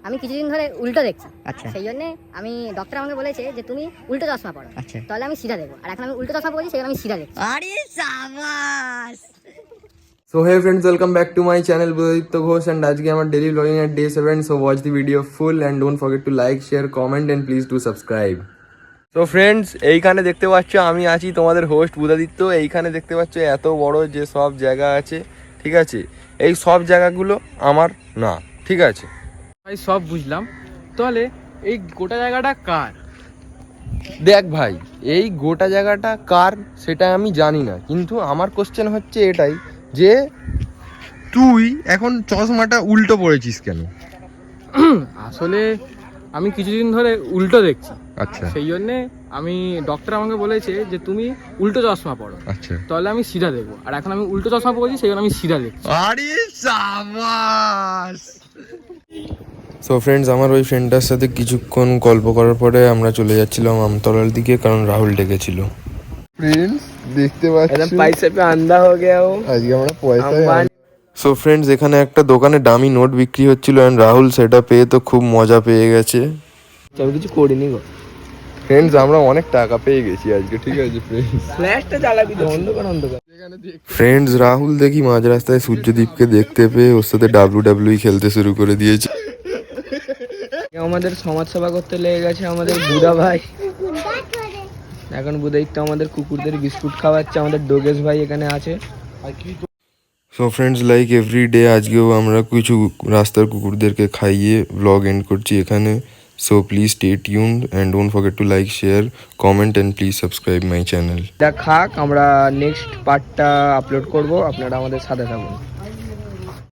আমি কিছুদিন ধরে উল্টো দেখছি। আচ্ছা। সেই জন্য আমি ডক্টর আমাকে বলেছে যে তুমি উল্টো চশমা পড়ো। আচ্ছা। তাহলে আমি সিধা দেখবো। আর এখন আমি উল্টো চশমা পড়ছি, সেই জন্য আমি সিধা দেখছি। আরে সাবাস। So hey friends, welcome back to my channel Budaditya Ghosh and আজকে আমার daily vlogging at day 7. So watch the video full and don't forget to like, share, comment and please do subscribe. So friends, এইখানে দেখতে পাচ্ছ আমি আছি তোমাদের host Budhaditya. এইখানে দেখতে পাচ্ছ এত বড় যে সব জায়গা আছে, ঠিক আছে, এই সব জায়গাগুলো আমার না, ঠিক আছে ভাই সব বুঝলাম, তাহলে এই গোটা জায়গাটা কার? দেখ ভাই, এই গোটা জায়গাটা কার সেটা আমি জানি না, কিন্তু আমার কোশ্চেন হচ্ছে এটাই যে তুই এখন চশমাটা উল্টো পড়েছিস কেন? আসলে আমি কিছুদিন ধরে উল্টো দেখছি। আচ্ছা সেই জন্যে আমি ডক্টর আমাকে বলেছে যে তুমি উল্টো চশমা পড়ো, আচ্ছা। তাহলে আমি সিধা দেখবো। আর এখন আমি উল্টো চশমা পড়ছি, সেই জন্য আমি সিধা দেখছি। আরে সাবাস। সো ফ্রেন্ডস, আমার ওই ফ্রেন্ডটার সাথে কিছুক্ষণ গল্প করার পরে আমরা চলে যাচ্ছিলাম আমতলার দিকে, কারণ রাহুল ডেকেছিল। ফ্রেন্ডস দেখতে পাচ্ছেন পয়সা পে আন্ধা হয়ে গেছে ও। আজকে আমরা পয়সা। সো ফ্রেন্ডস, এখানে একটা দোকানে ডামি নোট বিক্রি হচ্ছিল এন্ড রাহুল সেটা পেয়ে তো খুব মজা পেয়ে গেছে। আমি কিছু করিনি গো ফ্রেন্ডস, আমরা অনেক টাকা পেয়ে গেছি আজকে, ঠিক আছে ফ্রেন্ডস। ফ্ল্যাশটা জ্বালাবি তো, অন্ধকার অন্ধকার। ফ্রেন্ডস, রাহুল দেখি মাঝ রাস্তায় সূর্যদীপকে দেখতে পেয়ে ওর সাথে WWE খেলতে শুরু করে দিয়েছে। আমাদের সমাজ সেবা করতে লেগে গেছে আমাদের বুড়া ভাই। এখন বুধাইতে আমাদের কুকুরদের বিস্কুট খাওয়াচ্ছে, আমাদের ডোগেশ ভাই এখানে আছে। So friends, like every day আজকেও আমরা কিছু রাস্তার কুকুরদেরকে খাইয়ে ব্লগ এন্ড করছি এখানে। So please stay tuned and don't forget to like, share, comment and please subscribe my channel. খাক, আমরা নেক্সট পার্টটা আপলোড করব, আপনারা আমাদের সাথে থাকুন।